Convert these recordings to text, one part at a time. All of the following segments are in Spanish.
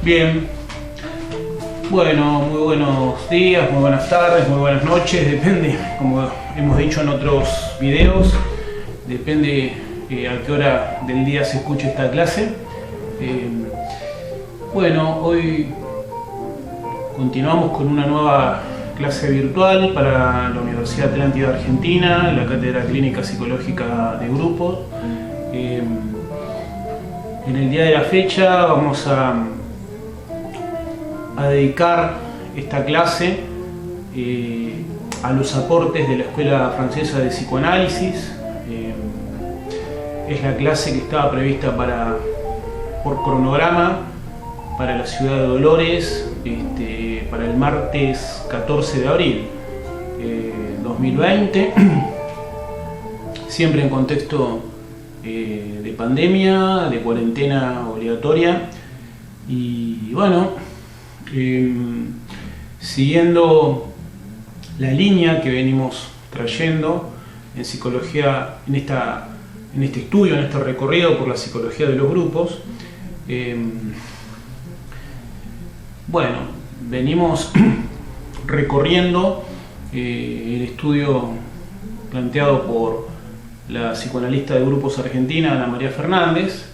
Bien, bueno, muy buenos días, muy buenas tardes, muy buenas noches, depende, como hemos dicho en otros videos, depende a qué hora del día se escuche esta clase. Bueno, hoy continuamos con una nueva clase virtual para la Universidad Atlántida Argentina, la Cátedra Clínica Psicológica de Grupos. En el día de la fecha vamos a dedicar esta clase a los aportes de la Escuela Francesa de Psicoanálisis. Es la clase que estaba prevista por cronograma para la ciudad de Dolores para el martes 14 de abril 2020, siempre en contexto de pandemia, de cuarentena obligatoria. Y bueno, siguiendo la línea que venimos trayendo en psicología, en este estudio, en este recorrido por la psicología de los grupos, bueno, venimos recorriendo el estudio planteado por la psicoanalista de grupos argentina, Ana María Fernández,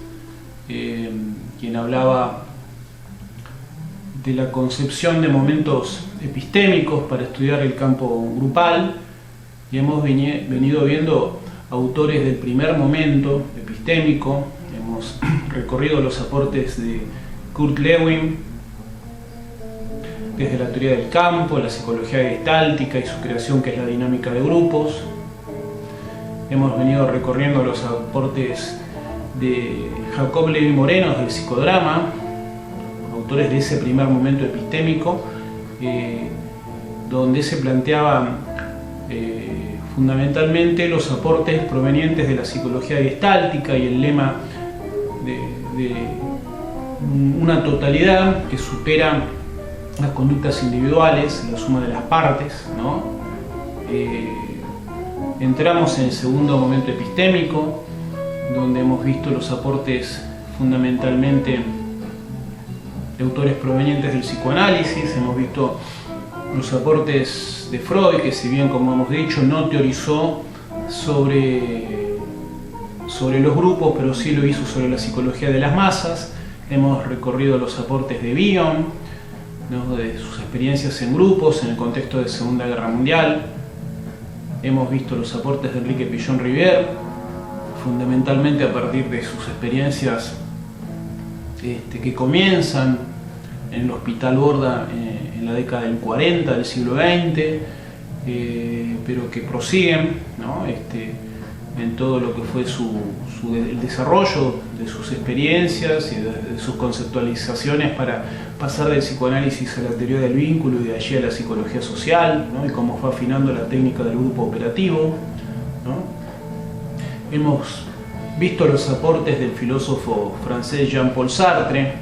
quien hablaba de la concepción de momentos epistémicos para estudiar el campo grupal, y hemos venido viendo autores del primer momento epistémico. Hemos recorrido los aportes de Kurt Lewin desde la teoría del campo, la psicología gestáltica y su creación, que es la dinámica de grupos. Hemos venido recorriendo los aportes de Jacob Levi-Moreno del psicodrama, autores de ese primer momento epistémico, donde se planteaban fundamentalmente los aportes provenientes de la psicología gestáltica y el lema de una totalidad que supera las conductas individuales, la suma de las partes, ¿no? Entramos en el segundo momento epistémico, donde hemos visto los aportes fundamentalmente de autores provenientes del psicoanálisis. Hemos visto los aportes de Freud, que, si bien, como hemos dicho, no teorizó sobre los grupos, pero sí lo hizo sobre la psicología de las masas. Hemos recorrido los aportes de Bion, ¿no?, de sus experiencias en grupos en el contexto de Segunda Guerra Mundial. Hemos visto los aportes de Enrique Pillon-Rivière, fundamentalmente a partir de sus experiencias que comienzan en el Hospital Borda en la década del 40 del siglo XX, pero que prosiguen, ¿no?, en todo lo que fue el desarrollo de sus experiencias y de sus conceptualizaciones para pasar del psicoanálisis a la teoría del vínculo y de allí a la psicología social, ¿no?, y cómo fue afinando la técnica del grupo operativo, ¿no? Hemos visto los aportes del filósofo francés Jean-Paul Sartre,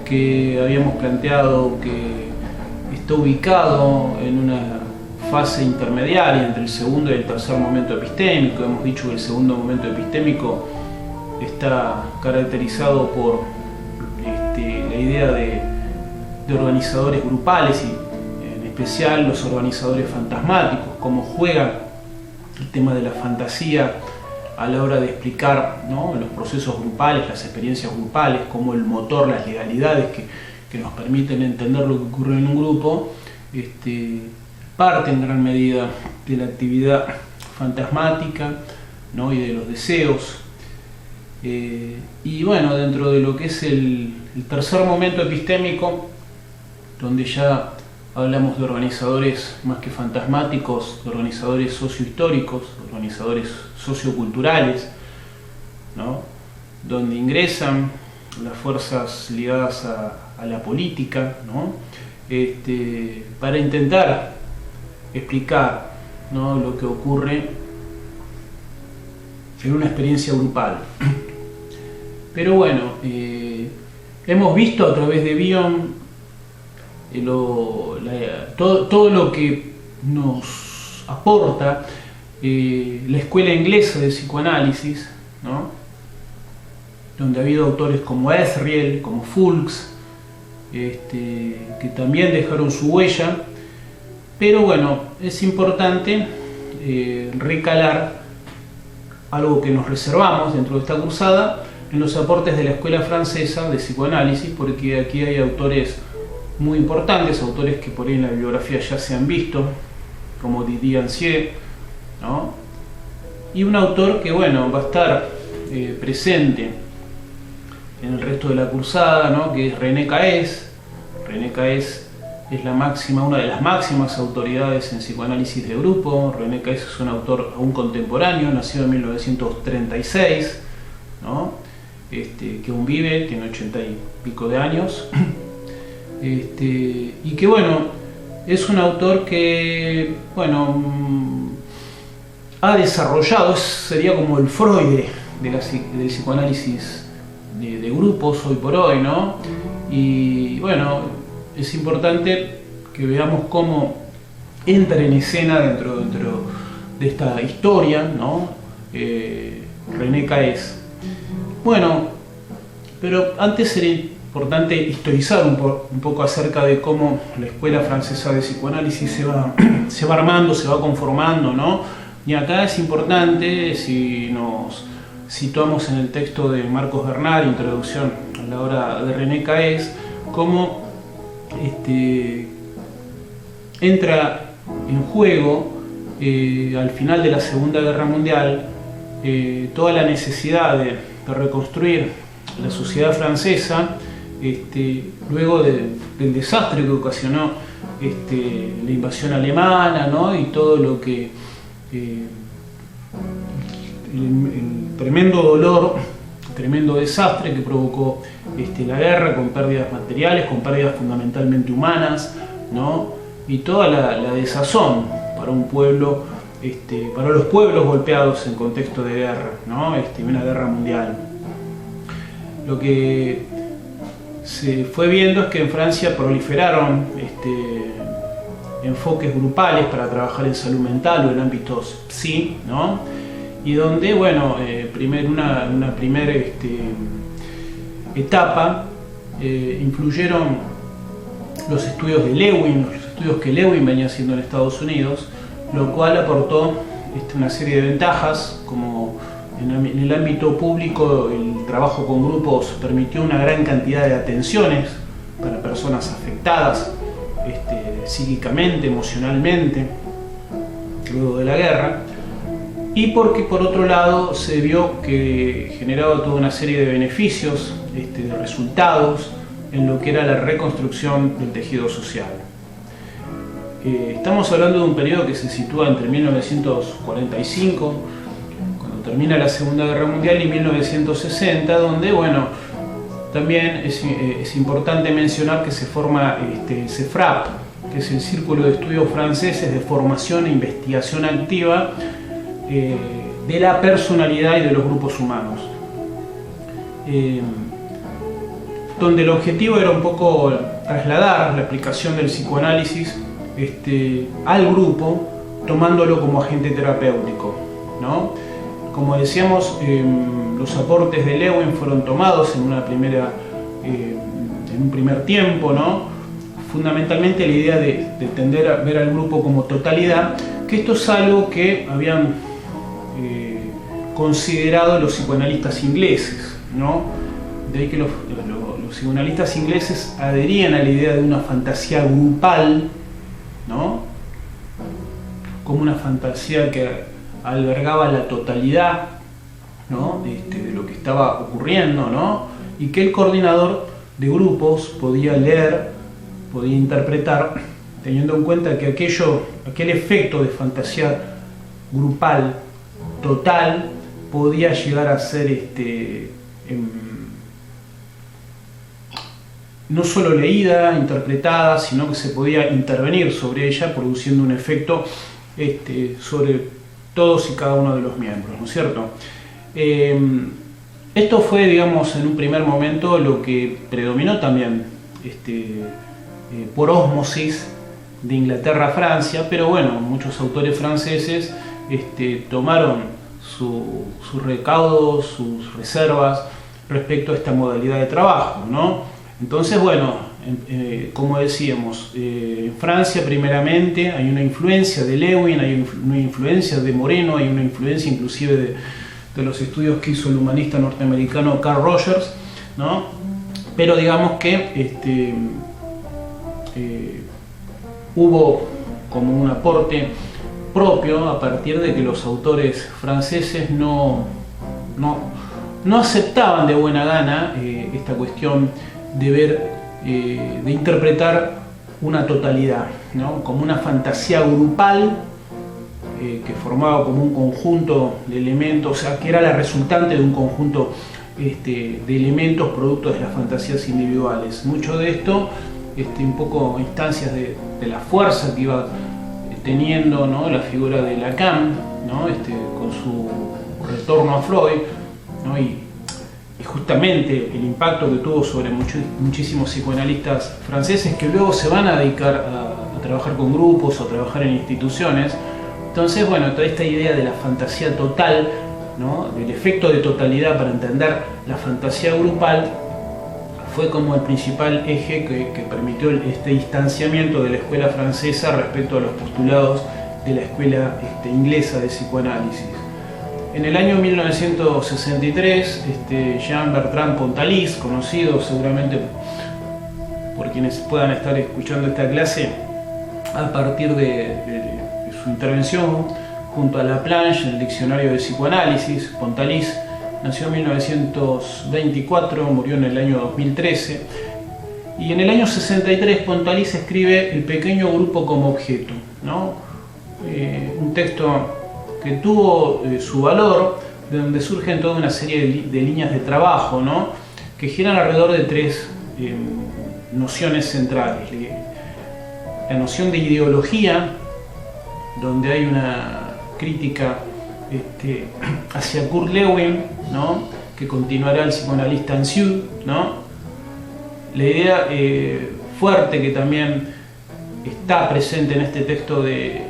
que habíamos planteado que está ubicado en una fase intermediaria entre el segundo y el tercer momento epistémico. Hemos dicho que el segundo momento epistémico está caracterizado por la idea de organizadores grupales, y en especial los organizadores fantasmáticos, cómo juega el tema de la fantasía a la hora de explicar, ¿no?, los procesos grupales, las experiencias grupales, como el motor, las legalidades que nos permiten entender lo que ocurre en un grupo, parte en gran medida de la actividad fantasmática, ¿no?, y de los deseos. Y bueno, dentro de lo que es el tercer momento epistémico, donde ya hablamos de organizadores más que fantasmáticos, de organizadores sociohistóricos, organizadores socioculturales, ¿no?, donde ingresan las fuerzas ligadas a la política, ¿no?, para intentar explicar, ¿no?, lo que ocurre en una experiencia grupal. Pero bueno, hemos visto a través de Bion todo lo que nos aporta la escuela inglesa de psicoanálisis, ¿no?, donde ha habido autores como Esriel, como Fulks, que también dejaron su huella. Pero bueno, es importante recalar algo que nos reservamos dentro de esta cruzada en los aportes de la escuela francesa de psicoanálisis, porque aquí hay autores muy importantes, autores que por ahí en la bibliografía ya se han visto, como Didier Ancier, ¿no? Y un autor que bueno, va a estar presente en el resto de la cruzada, ¿no? Que es René Caes. René Caes es una de las máximas autoridades en psicoanálisis de grupo. René Caes es un autor aún contemporáneo, nacido en 1936, ¿no? Que aún vive, tiene 80 y pico de años, y que bueno, es un autor que bueno, ha desarrollado, sería como el Freud del psicoanálisis de grupos hoy por hoy, ¿no? Y bueno, es importante que veamos cómo entra en escena dentro de esta historia, ¿no? René Caes. Bueno, pero antes sería importante historizar un poco acerca de cómo la escuela francesa de psicoanálisis se va armando, se va conformando, ¿no? Y acá es importante, si nos situamos en el texto de Marcos Bernard, Introducción a la obra de René Caes, cómo entra en juego al final de la Segunda Guerra Mundial toda la necesidad de reconstruir la sociedad francesa luego del desastre que ocasionó la invasión alemana, ¿no? Y todo lo que el tremendo dolor, tremendo desastre que provocó la guerra, con pérdidas materiales, con pérdidas fundamentalmente humanas, ¿no? Y toda la desazón para un pueblo, para los pueblos golpeados en contexto de guerra, ¿no? Una guerra mundial. Lo que se fue viendo es que en Francia proliferaron enfoques grupales para trabajar en salud mental o en ámbitos psi, ¿no? Y donde, bueno, una primera etapa influyeron los estudios de Lewin, los estudios que Lewin venía haciendo en Estados Unidos, lo cual aportó una serie de ventajas, como en el ámbito público el trabajo con grupos permitió una gran cantidad de atenciones para personas afectadas psíquicamente, emocionalmente, luego de la guerra, y porque por otro lado se vio que generaba toda una serie de beneficios, de resultados en lo que era la reconstrucción del tejido social. Estamos hablando de un periodo que se sitúa entre 1945, cuando termina la Segunda Guerra Mundial, y 1960, donde, bueno, también es importante mencionar que se forma el CEFRAP, que es el Círculo de Estudios Franceses de Formación e Investigación Activa de la Personalidad y de los Grupos Humanos, donde el objetivo era un poco trasladar la aplicación del psicoanálisis al grupo, tomándolo como agente terapéutico, ¿no? Como decíamos, los aportes de Lewin fueron tomados en un primer tiempo, ¿no? Fundamentalmente la idea de tender a ver al grupo como totalidad, que esto es algo que habían considerado los psicoanalistas ingleses, ¿no? De ahí que los psicoanalistas ingleses adherían a la idea de una fantasía grupal, ¿no? Como una fantasía que albergaba la totalidad, ¿no? de lo que estaba ocurriendo, ¿no? Y que el coordinador de grupos podía leer, podía interpretar, teniendo en cuenta que aquel efecto de fantasía grupal total podía llegar a ser no solo leída, interpretada, sino que se podía intervenir sobre ella, produciendo un efecto sobre todos y cada uno de los miembros, ¿no es cierto? Esto fue, digamos, en un primer momento lo que predominó también por ósmosis de Inglaterra a Francia, pero bueno, muchos autores franceses tomaron sus recaudos, sus reservas respecto a esta modalidad de trabajo, ¿no? Entonces, bueno, como decíamos, en Francia primeramente hay una influencia de Lewin, hay una influencia de Moreno, hay una influencia inclusive de los estudios que hizo el humanista norteamericano Carl Rogers, ¿no? Pero digamos que hubo como un aporte propio a partir de que los autores franceses no aceptaban de buena gana esta cuestión de ver, de interpretar una totalidad, ¿no? Como una fantasía grupal que formaba como un conjunto de elementos, o sea, que era la resultante de un conjunto de elementos producto de las fantasías individuales. Mucho de esto, un poco instancias de la fuerza que iba teniendo, ¿no?, la figura de Lacan, ¿no?, con su retorno a Freud, ¿no?, y justamente el impacto que tuvo sobre muchísimos psicoanalistas franceses que luego se van a dedicar a trabajar con grupos o a trabajar en instituciones. Entonces, bueno, toda esta idea de la fantasía total, ¿no?, del efecto de totalidad para entender la fantasía grupal, fue como el principal eje que permitió este distanciamiento de la escuela francesa respecto a los postulados de la escuela inglesa de psicoanálisis. En el año 1963, Jean-Bertrand Pontalis, conocido seguramente por quienes puedan estar escuchando esta clase, a partir de su intervención junto a Laplanche en el diccionario de psicoanálisis, Pontalis nació en 1924, murió en el año 2013, y en el año 63 Pontalis escribe El pequeño grupo como objeto, ¿no? Un texto que tuvo su valor, de donde surgen toda una serie de líneas de trabajo, ¿no?, que giran alrededor de tres nociones centrales. La noción de ideología, donde hay una crítica hacia Kurt Lewin, ¿no?, que continuará el psicoanalista Ancieux, ¿no? La idea fuerte que también está presente en este texto de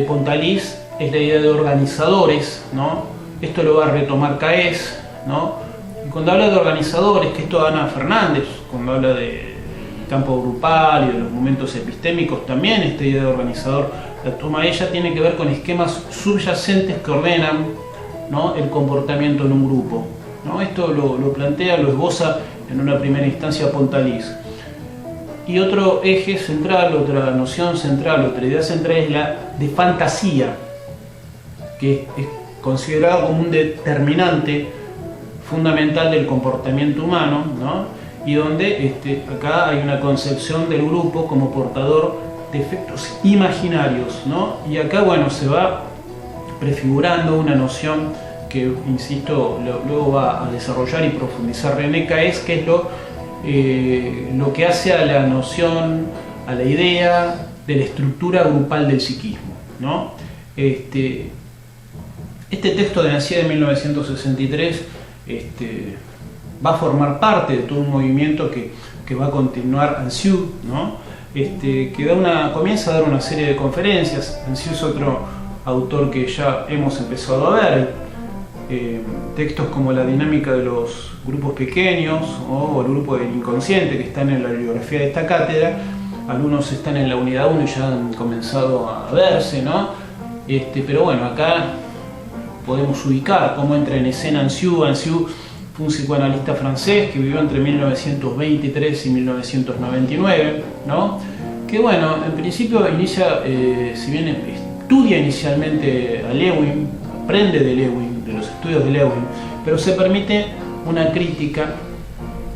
Pontalis es la idea de organizadores, ¿no? Esto lo va a retomar Caes, ¿no? Y cuando habla de organizadores, que esto Ana Fernández, cuando habla del campo grupal y de los momentos epistémicos, también esta idea de organizador la toma ella, tiene que ver con esquemas subyacentes que ordenan, ¿no?, el comportamiento en un grupo, ¿no? Esto lo plantea, lo esboza en una primera instancia Pontalis. Y otro eje central, otra noción central, otra idea central es la de fantasía, que es considerado como un determinante fundamental del comportamiento humano, ¿no?, y donde acá hay una concepción del grupo como portador de efectos imaginarios, ¿no? Y acá, bueno, se va prefigurando una noción que, insisto, luego va a desarrollar y profundizar René Caes, que es lo que hace a la noción, a la idea de la estructura grupal del psiquismo, ¿no? Este texto de Nancy de 1963 va a formar parte de todo un movimiento que va a continuar Ancieux, ¿no?, que comienza a dar una serie de conferencias. Ancieux es otro autor que ya hemos empezado a ver. Textos como La dinámica de los grupos pequeños o El grupo del inconsciente, que están en la bibliografía de esta cátedra. Algunos están en la unidad 1 y ya han comenzado a verse, ¿no? Pero bueno, acá podemos ubicar cómo entra en escena Ancieux. Ancieux fue un psicoanalista francés que vivió entre 1923 y 1999, ¿no?, que, bueno, en principio inicia, si bien estudia inicialmente a Lewin, aprende de Lewin, de los estudios de Lewin, pero se permite una crítica,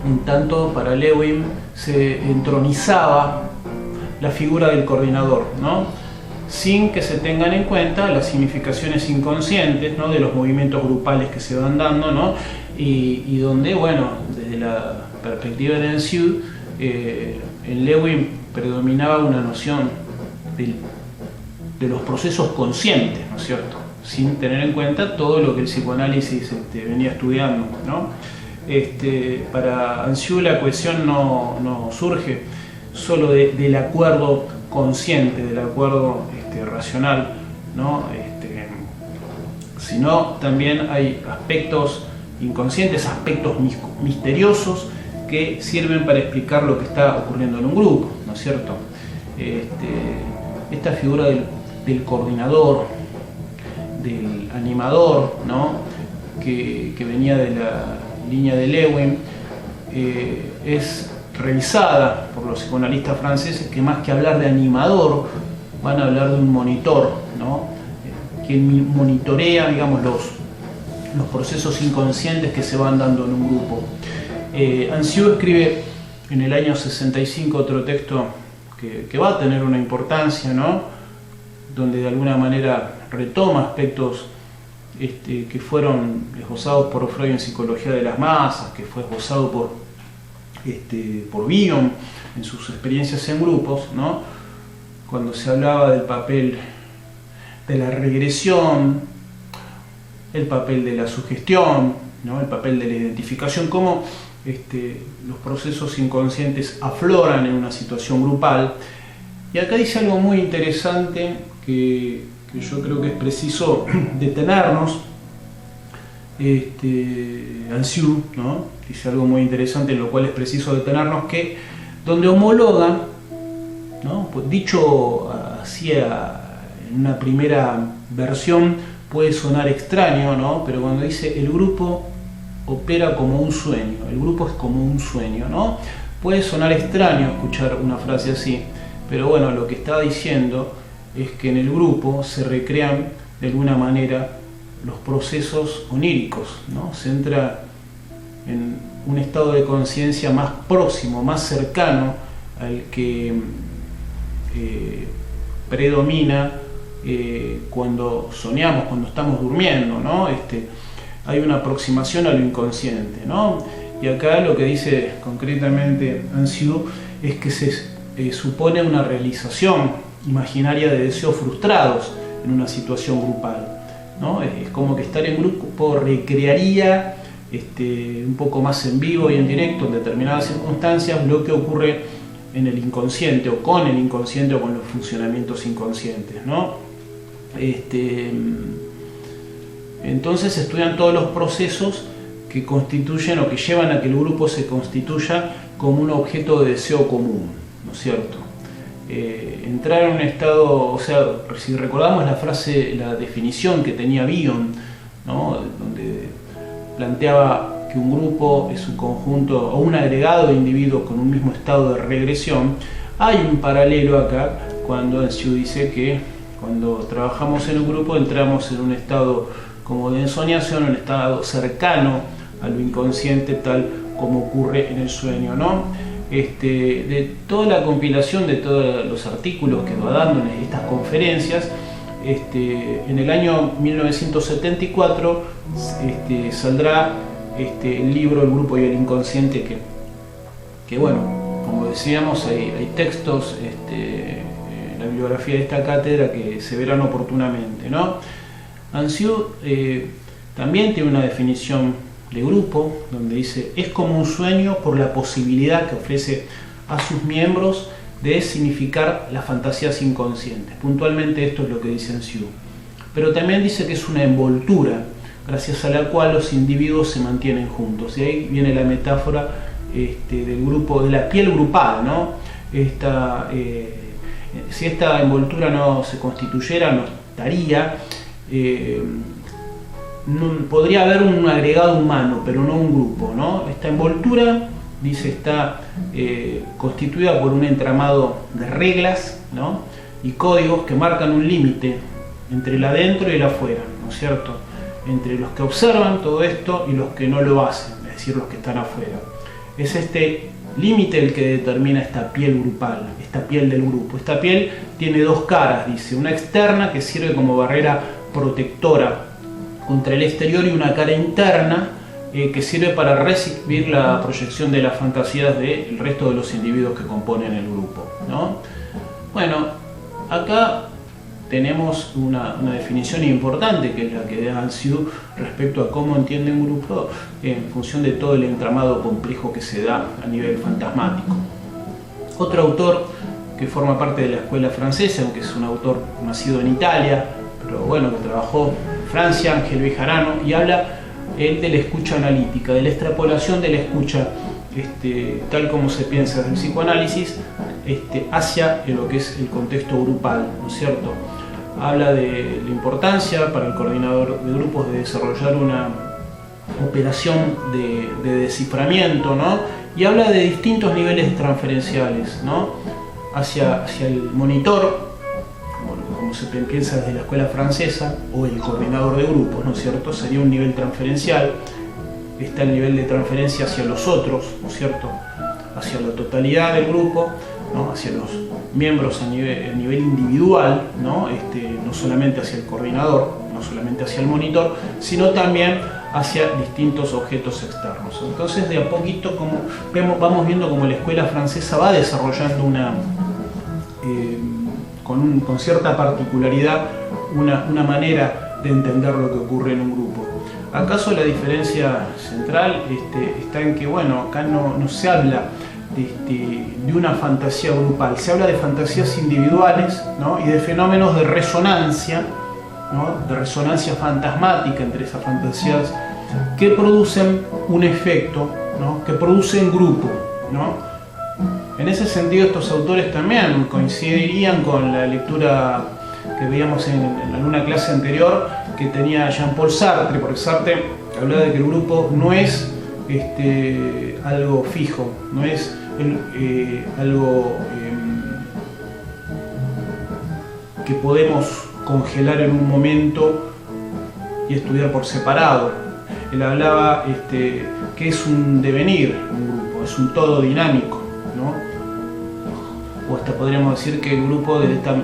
en tanto para Lewin se entronizaba la figura del coordinador, ¿no?, sin que se tengan en cuenta las significaciones inconscientes, ¿no?, de los movimientos grupales que se van dando, ¿no?, y donde, bueno, desde la perspectiva de Ancieux, en Lewin predominaba una noción de los procesos conscientes, ¿no es cierto?, sin tener en cuenta todo lo que el psicoanálisis venía estudiando, ¿no? Para Ancieux la cohesión no surge solo del acuerdo consciente, del acuerdo racional, ¿no?, sino también hay aspectos inconscientes, aspectos misteriosos que sirven para explicar lo que está ocurriendo en un grupo, ¿no es cierto? Esta figura del coordinador, del animador, ¿no? que venía de la línea de Lewin, es revisada por los psicoanalistas franceses, que más que hablar de animador van a hablar de un monitor, ¿no? Quien monitorea, digamos, los procesos inconscientes que se van dando en un grupo. Anciu escribe en el año 65 otro texto que va a tener una importancia, ¿no? Donde de alguna manera retoma aspectos que fueron esbozados por Freud en Psicología de las Masas, que fue esbozado por Bion en sus experiencias en grupos, ¿no? Cuando se hablaba del papel de la regresión, el papel de la sugestión, ¿no? El papel de la identificación, cómo los procesos inconscientes afloran en una situación grupal. Y acá dice algo muy interesante que yo creo que es preciso detenernos. Anciu, ¿no? Dice algo muy interesante en lo cual es preciso detenernos, que donde homologa, ¿no? Pues dicho así en una primera versión puede sonar extraño, ¿no? Pero cuando dice el grupo opera como un sueño, el grupo es como un sueño, ¿no? Puede sonar extraño escuchar una frase así, pero bueno, lo que está diciendo es que en el grupo se recrean de alguna manera los procesos oníricos, ¿no? Se entra en un estado de conciencia más próximo, más cercano al que predomina cuando soñamos, cuando estamos durmiendo, ¿no? Hay una aproximación a lo inconsciente, ¿no? Y acá lo que dice concretamente Anciu es que se supone una realización imaginaria de deseos frustrados en una situación grupal, ¿no? Es como que estar en grupo recrearía un poco más en vivo y en directo en determinadas circunstancias lo que ocurre en el inconsciente o con el inconsciente o con los funcionamientos inconscientes, ¿no? Entonces se estudian todos los procesos que constituyen o que llevan a que el grupo se constituya como un objeto de deseo común, ¿no es cierto? Entrar en un estado, o sea, si recordamos la definición que tenía Bion, ¿no? Donde planteaba que un grupo es un conjunto o un agregado de individuos con un mismo estado de regresión, hay un paralelo acá cuando Anciu dice que cuando trabajamos en un grupo entramos en un estado como de ensoñación, un estado cercano a lo inconsciente, tal como ocurre en el sueño, ¿no? De toda la compilación de todos los artículos que va dando en estas conferencias, en el año 1974 saldrá el libro El grupo y el inconsciente, que bueno, como decíamos, hay textos en la bibliografía de esta cátedra que se verán oportunamente, ¿no? Anciu también tiene una definición de grupo donde dice: es como un sueño por la posibilidad que ofrece a sus miembros de significar las fantasías inconscientes. Puntualmente esto es lo que dice Anciu. Pero también dice que es una envoltura gracias a la cual los individuos se mantienen juntos. Y ahí viene la metáfora del grupo, de la piel grupal, ¿no? Si esta envoltura no se constituyera, no estaría. Podría haber un agregado humano, pero no un grupo, ¿no? Esta envoltura, dice, está constituida por un entramado de reglas, ¿no? Y códigos que marcan un límite entre el adentro y el afuera, ¿no es cierto? Entre los que observan todo esto y los que no lo hacen, es decir, los que están afuera. Es este límite el que determina esta piel grupal, esta piel del grupo. Esta piel tiene dos caras, dice, una externa que sirve como barrera protectora contra el exterior y una cara interna que sirve para recibir la proyección de las fantasías del resto de los individuos que componen el grupo, ¿no? Bueno, acá tenemos una definición importante, que es la que da Anciu respecto a cómo entiende un grupo en función de todo el entramado complejo que se da a nivel fantasmático. Otro autor que forma parte de la escuela francesa, aunque es un autor nacido en Italia, pero bueno, que trabajó en Francia, Angelo Bejarano, y habla el de la escucha analítica, de la extrapolación de la escucha, tal como se piensa desde el psicoanálisis, hacia lo que es el contexto grupal, ¿no es cierto? Habla de la importancia para el coordinador de grupos de desarrollar una operación de desciframiento, ¿no? Y habla de distintos niveles transferenciales, ¿no? Hacia el monitor, como se piensa desde la escuela francesa, o el coordinador de grupos, ¿no es cierto? Sería un nivel transferencial. Está el nivel de transferencia hacia los otros, ¿no es cierto? Hacia la totalidad del grupo, ¿no? Hacia los miembros a nivel individual, ¿no? No solamente hacia el coordinador, no solamente hacia el monitor, sino también hacia distintos objetos externos. Entonces, de a poquito vamos viendo cómo la escuela francesa va desarrollando con cierta particularidad una manera de entender lo que ocurre en un grupo. ¿Acaso la diferencia central está en que, bueno, acá no se habla de una fantasía grupal, se habla de fantasías individuales, ¿no? Y de fenómenos de resonancia, ¿no? De resonancia fantasmática entre esas fantasías que producen un efecto, ¿no? Que producen grupo, ¿no? En ese sentido, estos autores también coincidirían con la lectura que veíamos en alguna clase anterior que tenía Jean-Paul Sartre, porque Sartre hablaba de que el grupo no es algo fijo, no es algo que podemos congelar en un momento y estudiar por separado. Él hablaba que es un devenir, un grupo, es un todo dinámico, ¿no? O hasta podríamos decir que el grupo desde esta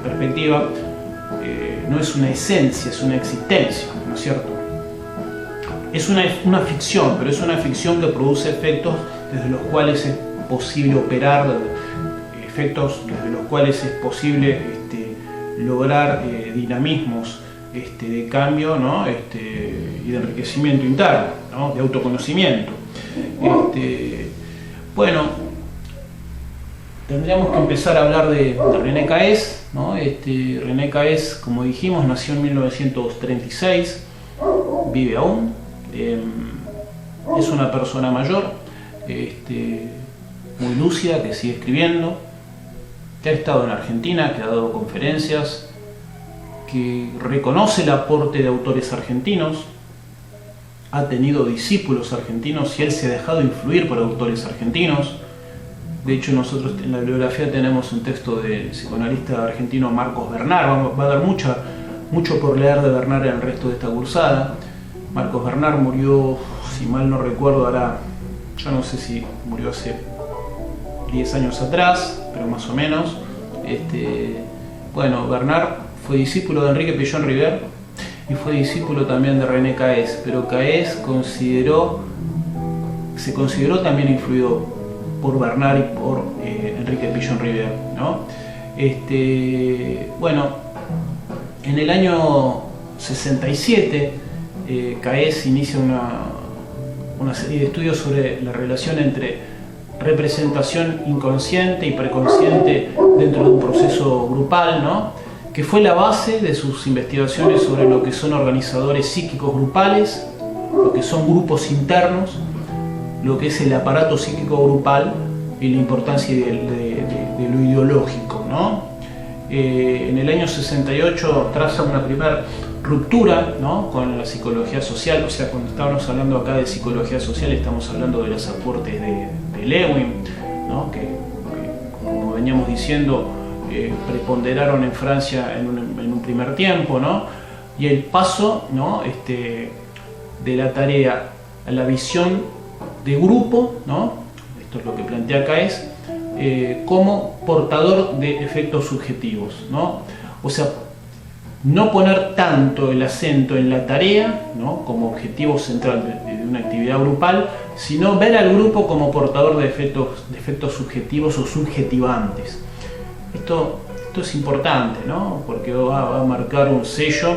perspectiva no es una esencia, es una existencia, ¿no es cierto? Es una ficción, pero es una ficción que produce efectos desde los cuales es posible operar, efectos desde los cuales es posible lograr dinamismos de cambio, ¿no? Y de enriquecimiento interno, ¿no? De autoconocimiento. Bueno, tendríamos que empezar a hablar de René Caes, ¿no? René Caes, como dijimos, nació en 1936, vive aún, es una persona mayor, muy lúcida, que sigue escribiendo, que ha estado en Argentina, que ha dado conferencias, que reconoce el aporte de autores argentinos, ha tenido discípulos argentinos y él se ha dejado influir por autores argentinos. De hecho, nosotros en la bibliografía tenemos un texto del psicoanalista argentino Marcos Bernard. Va a haber mucho por leer de Bernard en el resto de esta cursada. Marcos Bernard murió, si mal no recuerdo, ahora, yo no sé si murió hace 10 años atrás, pero más o menos. Bueno, Bernard fue discípulo de Enrique Peyon River y fue discípulo también de René Caes, pero Caes se consideró también influido por Bernard y por Enrique Peyon River, ¿no? Bueno, en el año 67 Caes inicia una serie de estudios sobre la relación entre representación inconsciente y preconsciente dentro de un proceso grupal, ¿no? Que fue la base de sus investigaciones sobre lo que son organizadores psíquicos grupales, lo que son grupos internos, lo que es el aparato psíquico grupal y la importancia de lo ideológico, ¿no? En el año 68 traza una primera ruptura, ¿no? Con la psicología social. O sea, cuando estábamos hablando acá de psicología social, estamos hablando de los aportes de Lewin, ¿no? que como veníamos diciendo, preponderaron en Francia en un primer tiempo, ¿no? Y el paso, ¿no? De la tarea a la visión de grupo, ¿no? Esto es lo que plantea Caes, como portador de efectos subjetivos, ¿no? O sea, no poner tanto el acento en la tarea, ¿no? Como objetivo central de una actividad grupal, sino ver al grupo como portador de efectos subjetivos o subjetivantes. Esto es importante, ¿no? Porque va a marcar un sello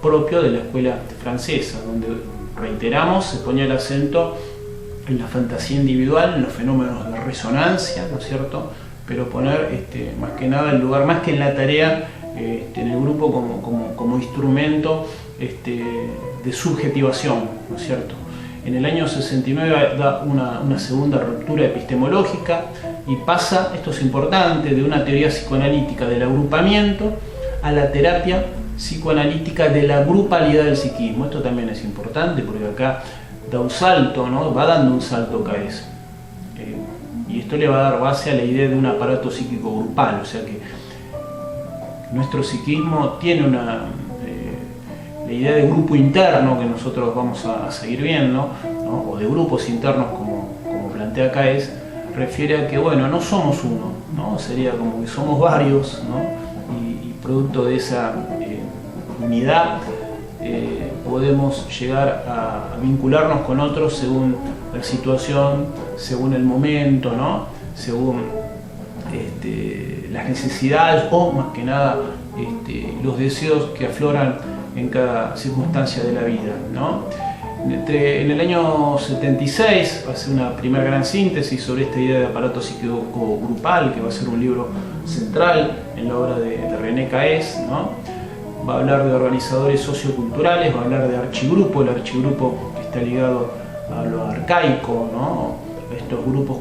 propio de la escuela francesa, donde, reiteramos, se ponía el acento en la fantasía individual, en los fenómenos de resonancia, ¿no es cierto? Pero poner más que nada el lugar, más que en la tarea, en el grupo como instrumento de subjetivación. ¿no es cierto? En el año 69 da una segunda ruptura epistemológica y pasa, esto es importante, de una teoría psicoanalítica del agrupamiento a la terapia psicoanalítica de la grupalidad del psiquismo. Esto también es importante porque acá da un salto, ¿no? Va dando un salto Caes. Y esto le va a dar base a la idea de un aparato psíquico grupal, o sea que nuestro psiquismo tiene la idea de grupo interno que nosotros vamos a seguir viendo, ¿no? O de grupos internos como plantea Caes, refiere a que, bueno, no somos uno, ¿no? Sería como que somos varios, ¿no? Y producto de esa unidad podemos llegar a vincularnos con otros según la situación, según el momento, ¿no? Según las necesidades o más que nada los deseos que afloran en cada circunstancia de la vida, ¿no? En el año 76 va a ser una primera gran síntesis sobre esta idea de aparato psíquico grupal, que va a ser un libro central en la obra de René Caes, ¿no? Va a hablar de organizadores socioculturales, va a hablar de archigrupo, el archigrupo que está ligado a lo arcaico, ¿no? Estos grupos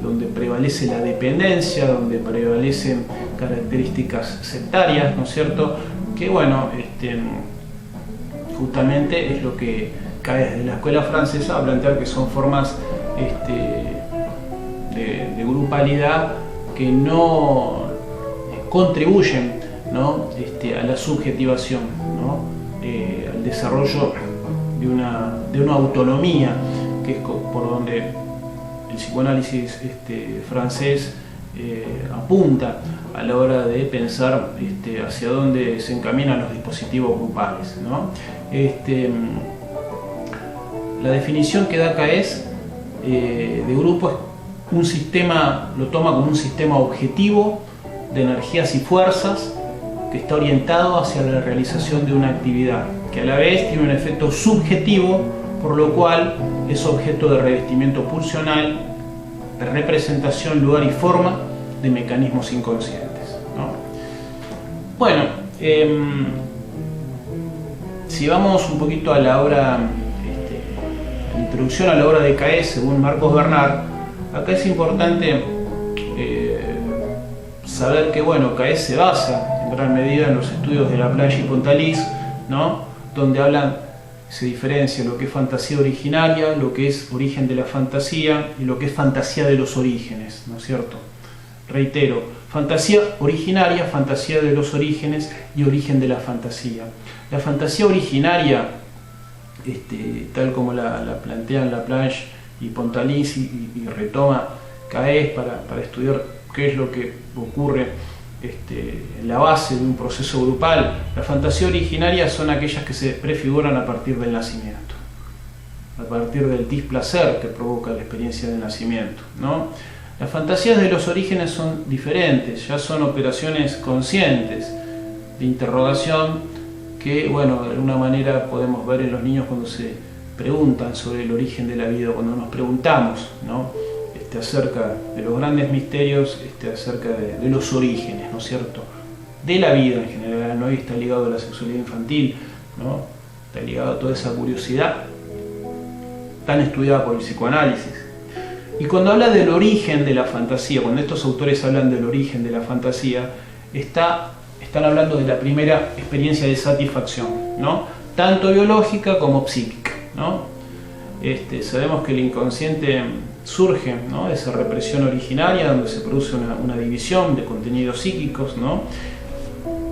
donde prevalece la dependencia, donde prevalecen características sectarias, ¿no es cierto? Que bueno, justamente es lo que Caes desde la escuela francesa va a plantear que son formas de grupalidad que no contribuyen, ¿no? A la subjetivación, ¿no? Al desarrollo de una autonomía, que es por donde el psicoanálisis francés apunta a la hora de pensar hacia dónde se encaminan los dispositivos grupales, ¿no? La definición que da Caes de grupo es un sistema, lo toma como un sistema objetivo de energías y fuerzas que está orientado hacia la realización de una actividad, que a la vez tiene un efecto subjetivo, por lo cual es objeto de revestimiento pulsional, de representación, lugar y forma de mecanismos inconscientes, ¿no? Bueno, si vamos un poquito a la obra, la introducción a la obra de Caes según Marcos Bernard, acá es importante saber que, bueno, Caes se basa en gran medida en los estudios de Laplanche y Pontalis, ¿no? Donde se diferencia lo que es fantasía originaria, lo que es origen de la fantasía y lo que es fantasía de los orígenes, ¿no es cierto? Reitero, fantasía originaria, fantasía de los orígenes y origen de la fantasía. La fantasía originaria, tal como la plantean Laplanche y Pontalis y retoma Caes para estudiar qué es lo que ocurre en la base de un proceso grupal. La fantasía originaria son aquellas que se prefiguran a partir del nacimiento, a partir del displacer que provoca la experiencia del nacimiento, ¿no? Las fantasías de los orígenes son diferentes, ya son operaciones conscientes de interrogación que, bueno, de alguna manera podemos ver en los niños cuando se preguntan sobre el origen de la vida, cuando nos preguntamos, ¿no? Acerca de los grandes misterios, acerca de los orígenes, ¿no es cierto?, de la vida en general, ¿no? Y está ligado a la sexualidad infantil, ¿no? Está ligado a toda esa curiosidad tan estudiada por el psicoanálisis. Y cuando habla del origen de la fantasía, cuando estos autores hablan del origen de la fantasía, están hablando de la primera experiencia de satisfacción, ¿no? Tanto biológica como psíquica, ¿no? Sabemos que el inconsciente surge, ¿no?, de esa represión originaria donde se produce una división de contenidos psíquicos, ¿no?,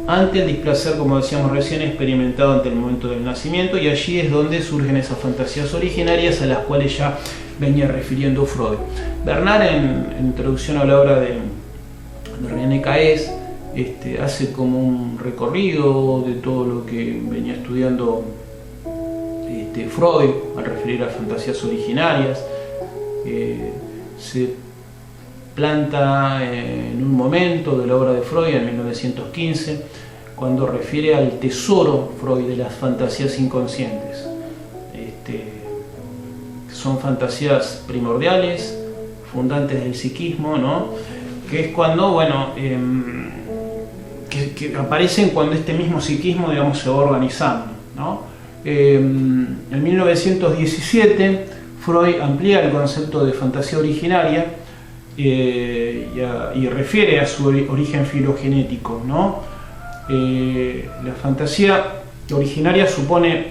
ante el displacer, como decíamos recién, experimentado ante el momento del nacimiento, y allí es donde surgen esas fantasías originarias a las cuales ya venía refiriendo Freud. Bernard, en introducción a la obra de René Caes, hace como un recorrido de todo lo que venía estudiando Freud al referir a fantasías originarias. Se planta en un momento de la obra de Freud en 1915 cuando refiere al tesoro Freud de las fantasías inconscientes. Son fantasías primordiales, fundantes del psiquismo, ¿no?, que es cuando, bueno, que aparecen cuando este mismo psiquismo, digamos, se va organizando, ¿no? En 1917 Freud amplía el concepto de fantasía originaria y refiere a su origen filogenético, ¿no? La fantasía originaria supone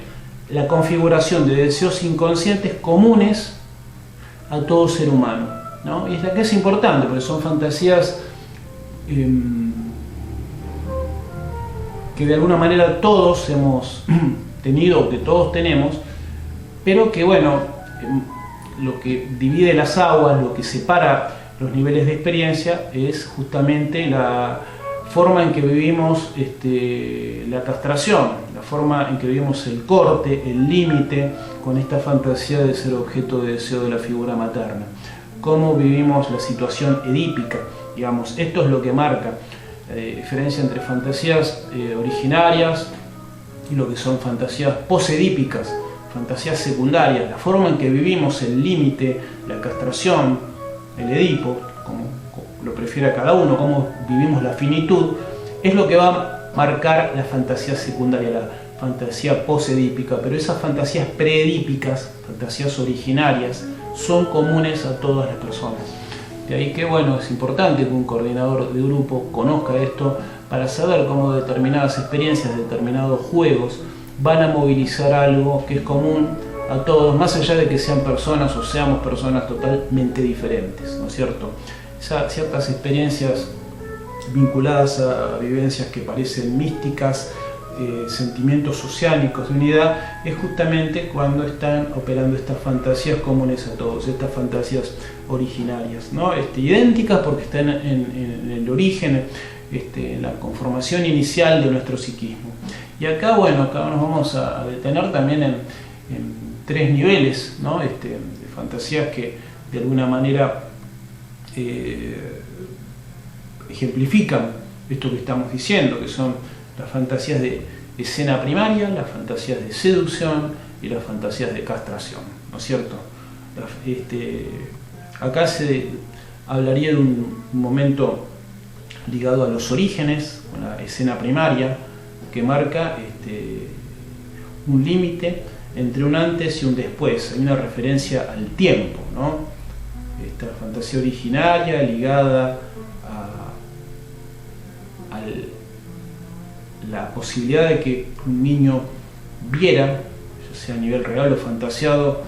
la configuración de deseos inconscientes comunes a todo ser humano, ¿no? Y es la que es importante, porque son fantasías que de alguna manera todos hemos tenido, que todos tenemos, pero que bueno, lo que divide las aguas, lo que separa los niveles de experiencia es justamente la forma en que vivimos la castración, la forma en que vivimos el corte, el límite con esta fantasía de ser objeto de deseo de la figura materna. Cómo vivimos la situación edípica, digamos, esto es lo que marca la diferencia entre fantasías originarias y lo que son fantasías posedípicas, fantasías secundarias, la forma en que vivimos el límite, la castración, el Edipo, como lo prefiera cada uno, cómo vivimos la finitud, es lo que va a marcar la fantasía secundaria, la fantasía posedípica. Pero esas fantasías preedípicas, fantasías originarias, son comunes a todas las personas. De ahí que bueno, es importante que un coordinador de grupo conozca esto para saber cómo determinadas experiencias, determinados juegos van a movilizar algo que es común a todos, más allá de que sean personas o seamos personas totalmente diferentes, ¿no es cierto? Ciertas experiencias vinculadas a vivencias que parecen místicas, sentimientos oceánicos de unidad, es justamente cuando están operando estas fantasías comunes a todos, estas fantasías originarias, ¿no? Idénticas porque están en el origen, en la conformación inicial de nuestro psiquismo. Y acá, bueno, acá nos vamos a detener también en tres niveles, ¿no? De fantasías que de alguna manera ejemplifican esto que estamos diciendo, que son las fantasías de escena primaria, las fantasías de seducción y las fantasías de castración, ¿no es cierto? Acá se hablaría de un momento ligado a los orígenes, con la escena primaria, que marca un límite entre un antes y un después. Hay una referencia al tiempo, ¿no? Esta fantasía originaria ligada a la posibilidad de que un niño viera, ya sea a nivel real o fantasiado,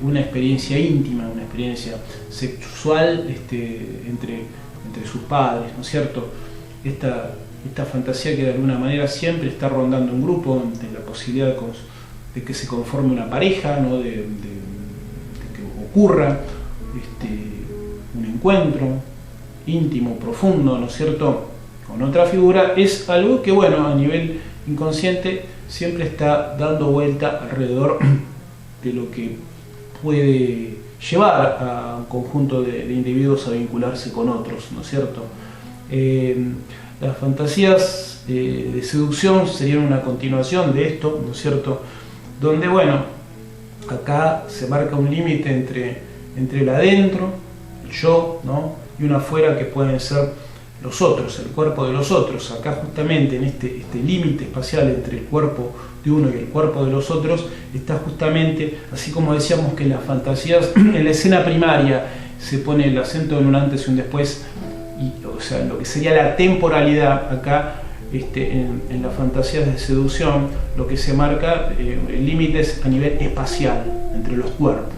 una experiencia íntima, una experiencia sexual entre sus padres, ¿no es cierto? Esta fantasía que de alguna manera siempre está rondando un grupo, de la posibilidad de que se conforme una pareja, ¿no? de que ocurra un encuentro íntimo, profundo, ¿no es cierto?, con otra figura, es algo que, bueno, a nivel inconsciente siempre está dando vuelta alrededor de lo que puede llevar a un conjunto de individuos a vincularse con otros, ¿no es cierto? Las fantasías de seducción serían una continuación de esto, ¿no es cierto? Donde, bueno, acá se marca un límite entre el adentro, el yo, ¿no?, y un afuera que pueden ser los otros, el cuerpo de los otros. Acá justamente en este límite espacial entre el cuerpo de uno y el cuerpo de los otros está justamente, así como decíamos que en las fantasías, en la escena primaria se pone el acento en un antes y un después, o sea, lo que sería la temporalidad, acá en las fantasías de seducción lo que se marca, el límite es a nivel espacial entre los cuerpos,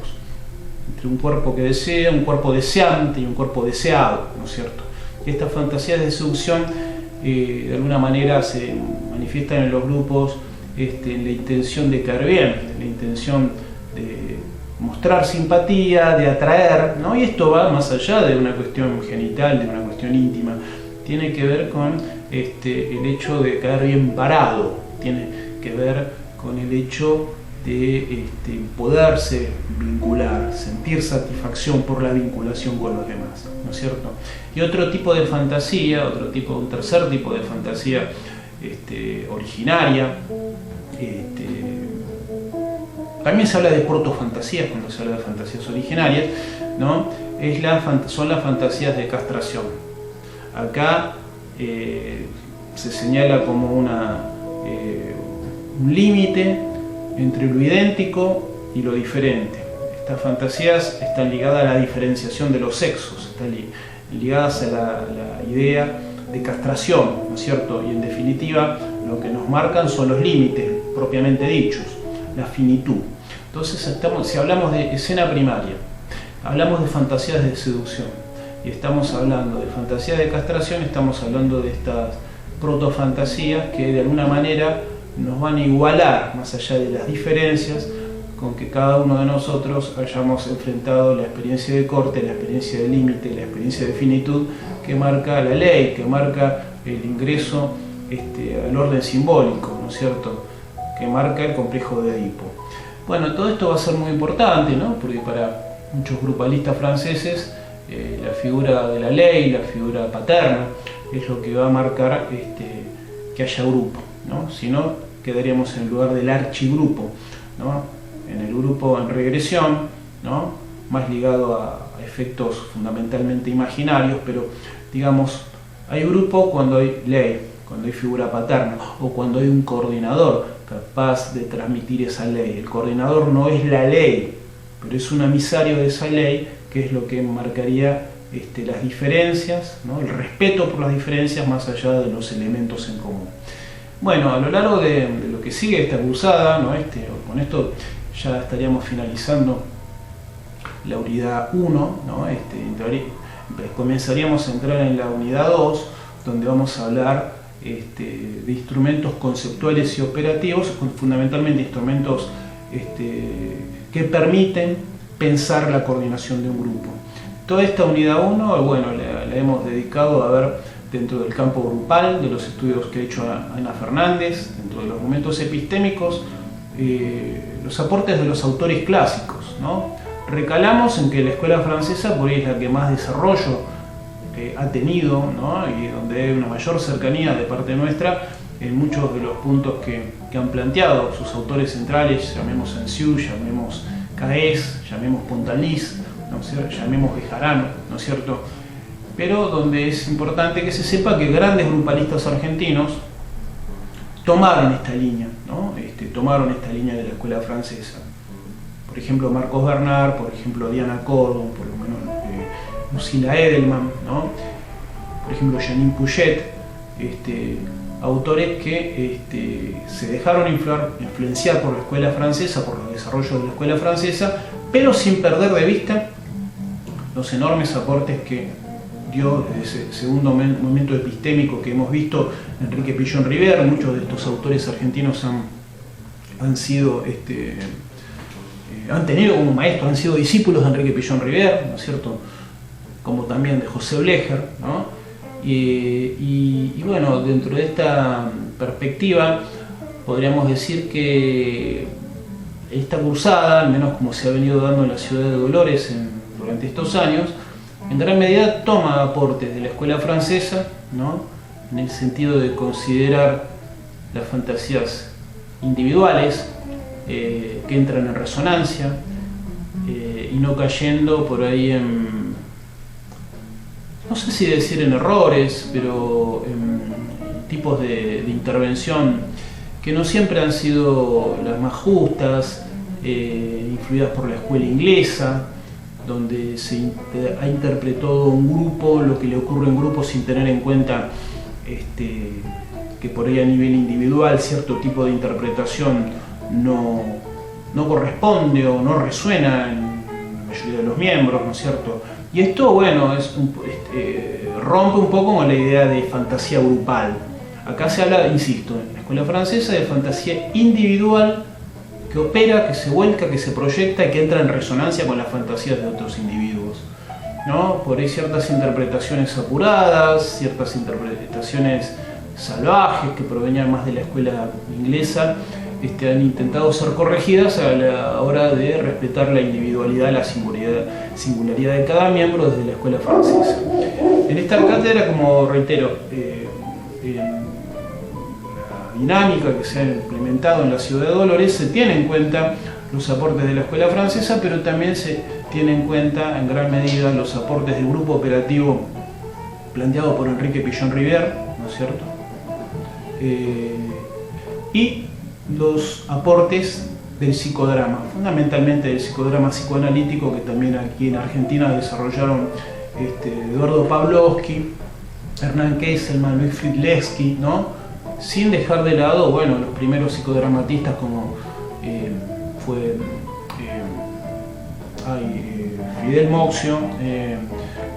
entre un cuerpo que desea, un cuerpo deseante y un cuerpo deseado, ¿no es cierto? Estas fantasías de seducción de alguna manera se manifiestan en los grupos en la intención de caer bien, en la intención de mostrar simpatía, de atraer, ¿no? Y esto va más allá de una cuestión genital, de una cuestión íntima, tiene que ver con el hecho de caer bien parado, tiene que ver con el hecho de poderse vincular, sentir satisfacción por la vinculación con los demás, ¿no es cierto? Y otro tipo de fantasía, un tercer tipo de fantasía originaria, también se habla de protofantasías cuando se habla de fantasías originarias, ¿no? Son las fantasías de castración. Acá se señala como un límite entre lo idéntico y lo diferente. Estas fantasías están ligadas a la diferenciación de los sexos, están ligadas a la idea de castración, ¿no es cierto? Y en definitiva, lo que nos marcan son los límites propiamente dichos, la finitud. Entonces, si hablamos de escena primaria, hablamos de fantasías de seducción, y estamos hablando de fantasías de castración, estamos hablando de estas protofantasías que de alguna manera nos van a igualar, más allá de las diferencias, con que cada uno de nosotros hayamos enfrentado la experiencia de corte, la experiencia de límite, la experiencia de finitud que marca la ley, que marca el ingreso al orden simbólico, ¿no es cierto?, que marca el complejo de Edipo. Bueno, todo esto va a ser muy importante, ¿no?, porque para muchos grupalistas franceses la figura de la ley, la figura paterna, es lo que va a marcar que haya grupo, ¿no? Si no, quedaríamos en el lugar del archigrupo, ¿no?, en el grupo en regresión, ¿no?, más ligado a efectos fundamentalmente imaginarios, pero digamos, hay grupo cuando hay ley, cuando hay figura paterna, o cuando hay un coordinador capaz de transmitir esa ley. El coordinador no es la ley, pero es un emisario de esa ley, que es lo que marcaría las diferencias, ¿no?, el respeto por las diferencias más allá de los elementos en común. Bueno, a lo largo de lo que sigue esta cursada, ¿no?, con esto ya estaríamos finalizando la unidad 1, ¿no? Comenzaríamos a entrar en la unidad 2, donde vamos a hablar de instrumentos conceptuales y operativos, fundamentalmente instrumentos que permiten pensar la coordinación de un grupo. Toda esta unidad 1, bueno, la hemos dedicado a ver dentro del campo grupal, de los estudios que ha hecho Ana Fernández, dentro de los momentos epistémicos, los aportes de los autores clásicos, ¿no? Recalamos en que la escuela francesa por ahí es la que más desarrollo ha tenido, ¿no?, y donde hay una mayor cercanía de parte nuestra en muchos de los puntos que han planteado sus autores centrales, llamemos Saint-Cyr, llamemos Caes, llamemos Pontalis, ¿no es cierto?, llamemos Bejarano, ¿no es cierto?, pero donde es importante que se sepa que grandes grupalistas argentinos tomaron esta línea, ¿no?, tomaron esta línea de la escuela francesa. Por ejemplo, Marcos Bernard, por ejemplo, Diana Cordon, por lo menos Lucila Edelman, ¿no?, por ejemplo, Janine Puget, autores que se dejaron influenciar por la escuela francesa, por los desarrollos de la escuela francesa, pero sin perder de vista los enormes aportes que dio desde ese segundo momento epistémico que hemos visto Enrique Pillon River. Muchos de estos autores argentinos han tenido como maestros, han sido discípulos de Enrique Pillon River, ¿no es cierto?, como también de José Blecher, ¿no? Y bueno, dentro de esta perspectiva podríamos decir que esta cursada, al menos como se ha venido dando en la ciudad de Dolores durante estos años, en gran medida toma aportes de la escuela francesa, ¿no?, en el sentido de considerar las fantasías individuales que entran en resonancia y no cayendo por ahí en, no sé si decir en errores, pero en tipos de intervención que no siempre han sido las más justas, influidas por la escuela inglesa, donde se ha interpretado un grupo, lo que le ocurre en grupo sin tener en cuenta que por ahí a nivel individual cierto tipo de interpretación no corresponde o no resuena en la mayoría de los miembros, ¿no es cierto? Y esto, bueno, rompe un poco con la idea de fantasía grupal. Acá se habla, insisto, en la escuela francesa de fantasía individual que opera, que se vuelca, que se proyecta y que entra en resonancia con las fantasías de otros individuos, ¿no? Por ahí ciertas interpretaciones apuradas, ciertas interpretaciones salvajes que provenían más de la escuela inglesa, han intentado ser corregidas a la hora de respetar la individualidad, la singularidad de cada miembro desde la escuela francesa. En esta cátedra, como reitero, la dinámica que se ha implementado en la ciudad de Dolores, se tiene en cuenta los aportes de la escuela francesa, pero también se tiene en cuenta en gran medida los aportes del grupo operativo planteado por Enrique Pillon River, ¿no es cierto?, y los aportes del psicodrama, fundamentalmente del psicodrama psicoanalítico, que también aquí en Argentina desarrollaron Eduardo Pavlovsky, Hernán Kesselman, Luis Fridlewski, ¿no? Sin dejar de lado, bueno, los primeros psicodramatistas como fue Fidel Moxio,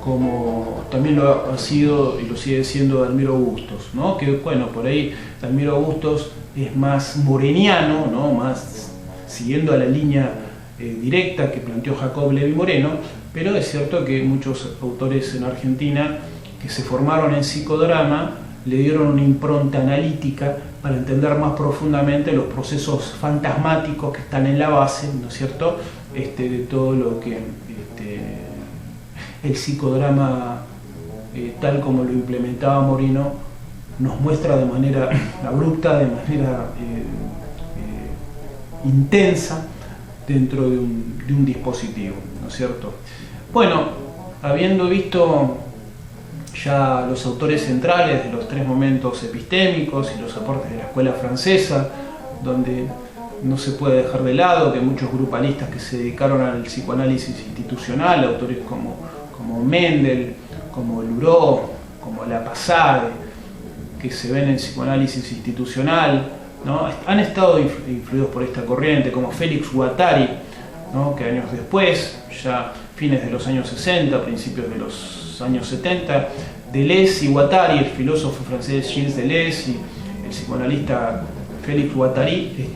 como también lo ha sido y lo sigue siendo Dalmiro Bustos, ¿no? Que bueno, por ahí Dalmiro Bustos es más moreniano, ¿no? Más siguiendo a la línea directa que planteó Jacob Levi Moreno, pero es cierto que muchos autores en Argentina que se formaron en psicodrama le dieron una impronta analítica para entender más profundamente los procesos fantasmáticos que están en la base, ¿no es cierto?, de todo lo que el psicodrama, tal como lo implementaba Moreno, nos muestra de manera abrupta, de manera intensa dentro de un dispositivo, ¿no es cierto? Bueno, habiendo visto ya los autores centrales de los tres momentos epistémicos y los aportes de la escuela francesa, donde no se puede dejar de lado que muchos grupalistas que se dedicaron al psicoanálisis institucional, autores como Mendel, como Luró, como Lapasade, que se ven en psicoanálisis institucional, ¿no? Han estado influidos por esta corriente, como Félix Guattari, ¿no? Que años después, ya fines de los años 60, principios de los años 70, Deleuze y Guattari, el filósofo francés Gilles Deleuze y el psicoanalista Félix Guattari,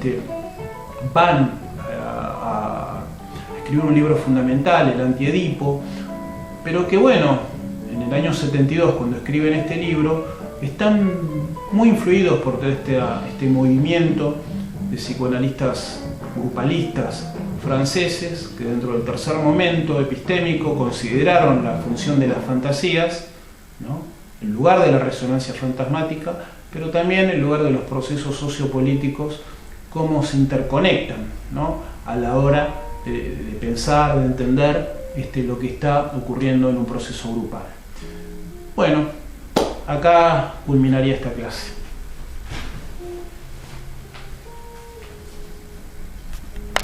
van a escribir un libro fundamental, el Antiedipo, pero que bueno, en el año 72, cuando escriben este libro, están muy influidos por todo este movimiento de psicoanalistas grupalistas franceses que dentro del tercer momento epistémico consideraron la función de las fantasías, ¿no?, en lugar de la resonancia fantasmática, pero también en lugar de los procesos sociopolíticos, cómo se interconectan, ¿no?, a la hora de pensar, de entender lo que está ocurriendo en un proceso grupal. Bueno, acá culminaría esta clase.